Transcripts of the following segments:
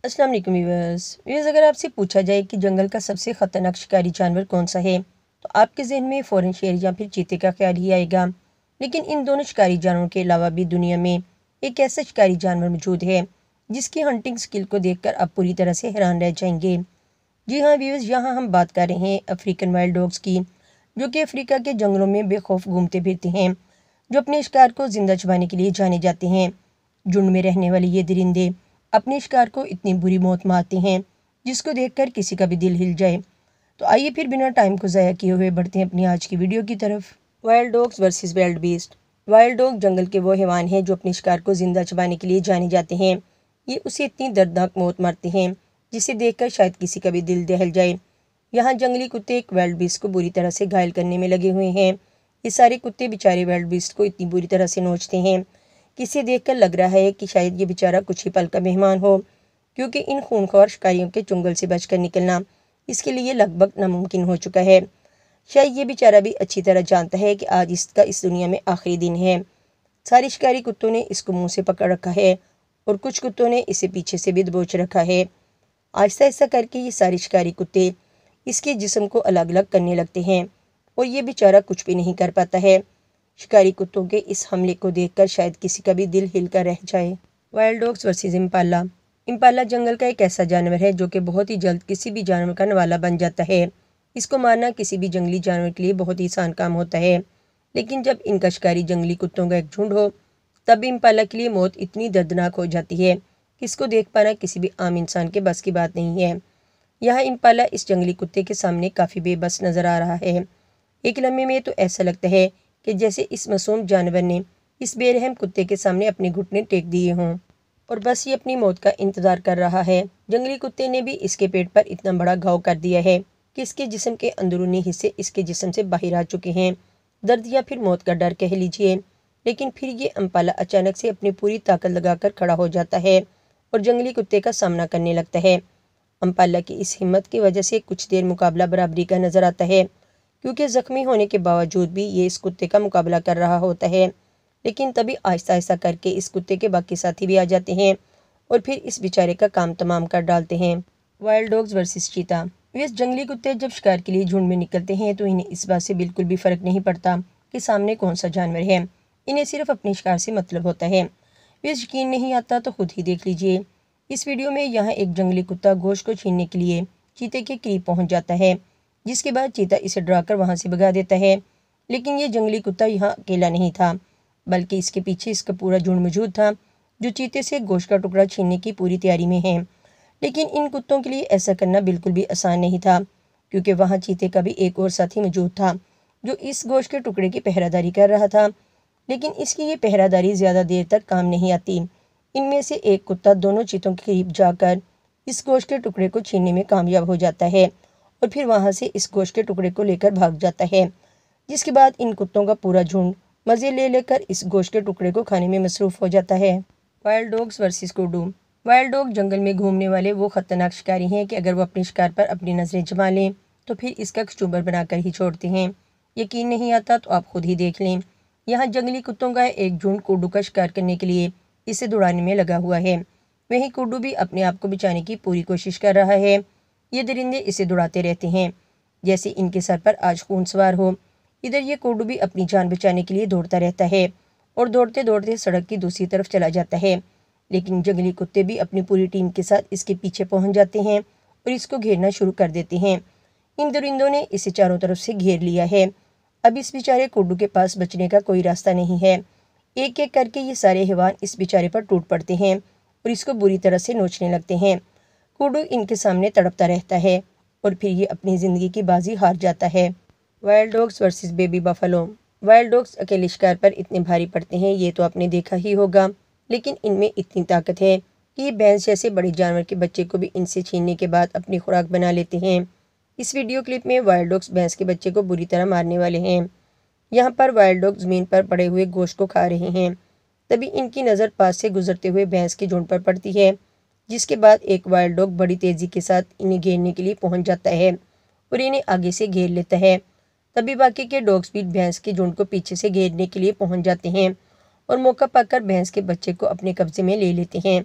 अस्सलाम वालेकुम व्यूअर्स। अगर आपसे पूछा जाए कि जंगल का सबसे ख़तरनाक शिकारी जानवर कौन सा है तो आपके जहन में फ़ौरन शेर या फिर चीते का ख्याल ही आएगा। लेकिन इन दोनों शिकारी जानवरों के अलावा भी दुनिया में एक ऐसा शिकारी जानवर मौजूद है जिसकी हंटिंग स्किल को देखकर आप पूरी तरह से हैरान रह जाएंगे। जी हाँ व्यूअर्स, यहाँ हम बात कर रहे हैं अफ्रीकन वाइल्ड डॉग्स की, जो कि अफ्रीका के जंगलों में बेखौफ घूमते फिरते हैं, जो अपने शिकार को जिंदा छुपाने के लिए जाने जाते हैं। झुंड में रहने वाले ये दरिंदे अपने शिकार को इतनी बुरी मौत मारते हैं जिसको देखकर किसी का भी दिल हिल जाए। तो आइए फिर बिना टाइम को ज़ाया किए हुए बढ़ते हैं अपनी आज की वीडियो की तरफ। Wild dogs versus wildebeest. Wild dog जंगल के वो हैवान हैं जो अपने शिकार को जिंदा छुपाने के लिए जाने जाते हैं। ये उसे इतनी दर्दनाक मौत मारते हैं जिसे देखकर शायद किसी का भी दिल दहल जाए। यहाँ जंगली कुत्ते एक वाइल्ड बीस्ट को बुरी तरह से घायल करने में लगे हुए हैं। ये सारे कुत्ते बेचारे वाइल्ड बीस्ट को इतनी बुरी तरह से नोचते हैं कि इसे देखकर लग रहा है कि शायद ये बेचारा कुछ ही पल का मेहमान हो, क्योंकि इन खूनख्वार शिकारियों के चुंगल से बचकर निकलना इसके लिए लगभग नामुमकिन हो चुका है। शायद ये बेचारा भी अच्छी तरह जानता है कि आज इसका इस दुनिया में आखिरी दिन है। सारे शिकारी कुत्तों ने इसको मुंह से पकड़ रखा है और कुछ कुत्तों ने इसे पीछे से भी दबोच रखा है। आहिस्ता आहिस्ता करके ये सारे शिकारी कुत्ते इसके जिस्म को अलग अलग करने लगते हैं और ये बेचारा कुछ भी नहीं कर पाता है। शिकारी कुत्तों के इस हमले को देखकर शायद किसी का भी दिल हिलकर रह जाए। Wild dogs versus impala. Impala जंगल का एक ऐसा जानवर है जो कि बहुत ही जल्द किसी भी जानवर का नवाला बन जाता है। इसको मारना किसी भी जंगली जानवर के लिए बहुत ही आसान काम होता है, लेकिन जब इनका शिकारी जंगली कुत्तों का एक झुंड हो तब इम्पाला के लिए मौत इतनी दर्दनाक हो जाती है कि इसको देख पाना किसी भी आम इंसान के बस की बात नहीं है। यहाँ इम्पाला इस जंगली कुत्ते के सामने काफ़ी बेबस नज़र आ रहा है। एक लम्हे में तो ऐसा लगता है कि जैसे इस मासूम जानवर ने इस बेरहम कुत्ते के सामने अपने घुटने टेक दिए हों और बस ये अपनी मौत का इंतज़ार कर रहा है। जंगली कुत्ते ने भी इसके पेट पर इतना बड़ा घाव कर दिया है कि इसके जिस्म के अंदरूनी हिस्से इसके जिस्म से बाहर आ चुके हैं। दर्द या फिर मौत का डर कह लीजिए। लेकिन फिर ये इम्पाला अचानक से अपनी पूरी ताकत लगाकर खड़ा हो जाता है और जंगली कुत्ते का सामना करने लगता है। इम्पाला की इस हिम्मत की वजह से कुछ देर मुकाबला बराबरी का नज़र आता है, क्योंकि ज़ख्मी होने के बावजूद भी ये इस कुत्ते का मुकाबला कर रहा होता है। लेकिन तभी आहिस्ता आहिस्ता करके इस कुत्ते के बाकी साथी भी आ जाते हैं और फिर इस बेचारे का काम तमाम कर डालते हैं। वाइल्ड डॉग्स वर्सेस चीता। वे जंगली कुत्ते जब शिकार के लिए झुंड में निकलते हैं तो इन्हें इस बात से बिल्कुल भी फ़र्क नहीं पड़ता कि सामने कौन सा जानवर है। इन्हें सिर्फ अपने शिकार से मतलब होता है। वे यकीन नहीं आता तो खुद ही देख लीजिए। इस वीडियो में यहाँ एक जंगली कुत्ता गोश्त को छीनने के लिए चीते के करीब पहुँच जाता है, जिसके बाद चीता इसे डराकर वहाँ से भगा देता है। लेकिन ये जंगली कुत्ता यहाँ अकेला नहीं था, बल्कि इसके पीछे इसका पूरा झुंड मौजूद था जो चीते से गोश्त का टुकड़ा छीनने की पूरी तैयारी में है। लेकिन इन कुत्तों के लिए ऐसा करना बिल्कुल भी आसान नहीं था, क्योंकि वहाँ चीते का भी एक और साथी मौजूद था जो इस गोश्त के टुकड़े की पहरादारी कर रहा था। लेकिन इसकी ये पहरादारी ज़्यादा देर तक काम नहीं आती। इनमें से एक कुत्ता दोनों चीतों के करीब जाकर इस गोश्त के टुकड़े को छीनने में कामयाब हो जाता है और फिर वहाँ से इस गोश्त के टुकड़े को लेकर भाग जाता है, जिसके बाद इन कुत्तों का पूरा झुंड मज़े ले लेकर इस गोश्त के टुकड़े को खाने में मसरूफ़ हो जाता है। Wild dogs versus kudu. Wild dog जंगल में घूमने वाले वो ख़तरनाक शिकारी हैं कि अगर वो अपने शिकार पर अपनी नज़रें जमा लें तो फिर इसका कचूबर बनाकर ही छोड़ते हैं। यकीन नहीं आता तो आप खुद ही देख लें। यहाँ जंगली कुत्तों का एक झुंड कुड्डू का शिकार करने के लिए इसे दौड़ाने में लगा हुआ है। वहीं कुड्डू भी अपने आप को बचाने की पूरी कोशिश कर रहा है। ये दरिंदे इसे दौड़ाते रहते हैं जैसे इनके सर पर आज खून सवार हो। इधर ये कुड्डू भी अपनी जान बचाने के लिए दौड़ता रहता है और दौड़ते दौड़ते सड़क की दूसरी तरफ चला जाता है। लेकिन जंगली कुत्ते भी अपनी पूरी टीम के साथ इसके पीछे पहुंच जाते हैं और इसको घेरना शुरू कर देते हैं। इन दरिंदों ने इसे चारों तरफ से घेर लिया है। अब इस बेचारे कुड्डू के पास बचने का कोई रास्ता नहीं है। एक एक करके ये सारे हैवान इस बेचारे पर टूट पड़ते हैं और इसको बुरी तरह से नोचने लगते हैं। कुड्डू इनके सामने तड़पता रहता है और फिर ये अपनी ज़िंदगी की बाजी हार जाता है। Wild dogs versus baby buffalo. Wild dogs अकेले शिकार पर इतने भारी पड़ते हैं ये तो आपने देखा ही होगा, लेकिन इनमें इतनी ताकत है कि ये भैंस जैसे बड़े जानवर के बच्चे को भी इनसे छीनने के बाद अपनी खुराक बना लेते हैं। इस वीडियो क्लिप में वाइल्ड डॉग्स भैंस के बच्चे को बुरी तरह मारने वाले हैं। यहाँ पर वाइल्ड डॉग ज़मीन पर पड़े हुए गोश्त को खा रहे हैं। तभी इनकी नज़र पास से गुजरते हुए भैंस के झुंड पर पड़ती है, जिसके बाद एक वाइल्ड डॉग बड़ी तेज़ी के साथ इन्हें घेरने के लिए पहुंच जाता है और इन्हें आगे से घेर लेता है। तभी बाकी के डॉग्स भी भैंस के झुंड को पीछे से घेरने के लिए पहुंच जाते हैं और मौका पाकर भैंस के बच्चे को अपने कब्जे में ले लेते हैं।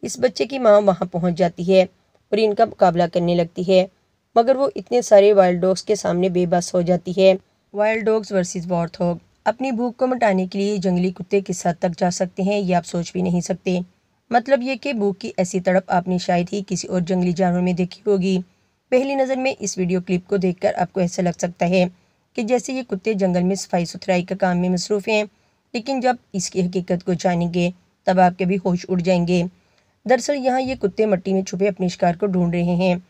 इस बच्चे की माँ वहाँ पहुँच जाती है और इनका मुकाबला करने लगती है, मगर वो इतने सारे वाइल्ड डॉग्स के सामने बेबस हो जाती है। Wild dogs versus warthog. अपनी भूख को मिटाने के लिए जंगली कुत्ते किस हद तक जा सकते हैं ये आप सोच भी नहीं सकते। मतलब ये कि भूख की ऐसी तड़प आपने शायद ही किसी और जंगली जानवर में देखी होगी। पहली नज़र में इस वीडियो क्लिप को देखकर आपको ऐसा लग सकता है कि जैसे ये कुत्ते जंगल में सफाई सुथराई का काम में मसरूफ़ हैं, लेकिन जब इसकी हकीकत को जानेंगे तब आपके भी होश उड़ जाएंगे। दरअसल यहाँ ये कुत्ते मिट्टी में छुपे अपने शिकार को ढूंढ रहे हैं।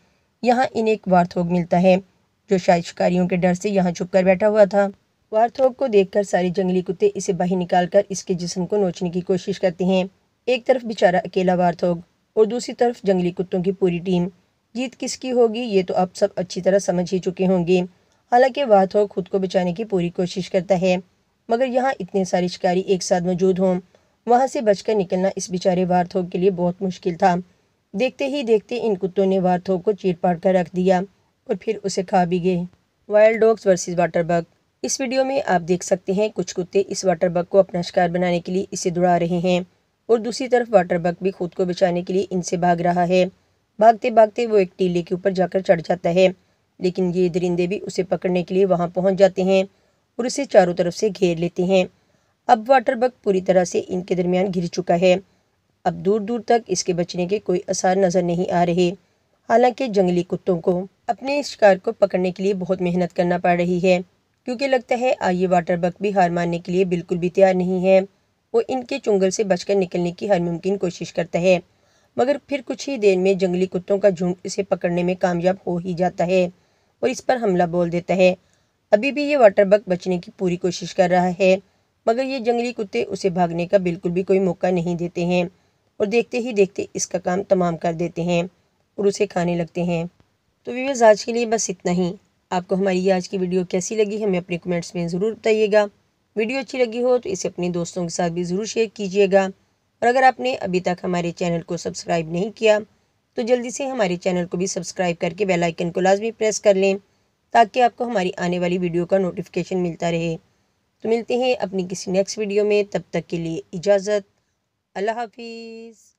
यहाँ इन्हें एक वारथोग मिलता है जो शायद शिकारियों के डर से यहाँ छुपकर बैठा हुआ था। वारथोग को देखकर सारे जंगली कुत्ते इसे बाहर निकालकर इसके जिस्म को नोचने की कोशिश करते हैं। एक तरफ बेचारा अकेला वारथोग और दूसरी तरफ जंगली कुत्तों की पूरी टीम। जीत किसकी होगी ये तो आप सब अच्छी तरह समझ ही चुके होंगे। हालांकि वारथोग खुद को बचाने की पूरी कोशिश करता है, मगर यहाँ इतने सारे शिकारी एक साथ मौजूद हों, वहाँ से बचकर निकलना इस बेचारे वारथोग के लिए बहुत मुश्किल था। देखते ही देखते इन कुत्तों ने वारथोग को चीर पाड़ कर रख दिया और फिर उसे खा भी गए। Wild dogs versus water bug. इस वीडियो में आप देख सकते हैं कुछ कुत्ते इस वाटर बग को अपना शिकार बनाने के लिए इसे दौड़ा रहे हैं और दूसरी तरफ वाटर बग भी खुद को बचाने के लिए इनसे भाग रहा है। भागते भागते वो एक टीले के ऊपर जाकर चढ़ जाता है, लेकिन ये दरिंदे भी उसे पकड़ने के लिए वहाँ पहुँच जाते हैं और उसे चारों तरफ से घेर लेते हैं। अब वाटर बग पूरी तरह से इनके दरमियान घिर चुका है। अब दूर दूर तक इसके बचने के कोई आसार नज़र नहीं आ रहे। हालांकि जंगली कुत्तों को अपने शिकार को पकड़ने के लिए बहुत मेहनत करना पड़ रही है, क्योंकि लगता है ये वाटर बग भी हार मानने के लिए बिल्कुल भी तैयार नहीं है। वो इनके चुंगल से बचकर निकलने की हर मुमकिन कोशिश करता है, मगर फिर कुछ ही देर में जंगली कुत्तों का झुंड इसे पकड़ने में कामयाब हो ही जाता है और इस पर हमला बोल देता है। अभी भी ये वाटर बग बचने की पूरी कोशिश कर रहा है, मगर ये जंगली कुत्ते उसे भागने का बिल्कुल भी कोई मौका नहीं देते हैं और देखते ही देखते इसका काम तमाम कर देते हैं और उसे खाने लगते हैं। तो व्यूअर्स, आज के लिए बस इतना ही। आपको हमारी आज की वीडियो कैसी लगी हमें अपने कमेंट्स में ज़रूर बताइएगा। वीडियो अच्छी लगी हो तो इसे अपने दोस्तों के साथ भी ज़रूर शेयर कीजिएगा और अगर आपने अभी तक हमारे चैनल को सब्सक्राइब नहीं किया तो जल्दी से हमारे चैनल को भी सब्सक्राइब करके बेल आइकन को लाजमी प्रेस कर लें, ताकि आपको हमारी आने वाली वीडियो का नोटिफिकेशन मिलता रहे। तो मिलते हैं अपनी किसी नेक्स्ट वीडियो में, तब तक के लिए इजाज़त। अल्लाह हाफिज़।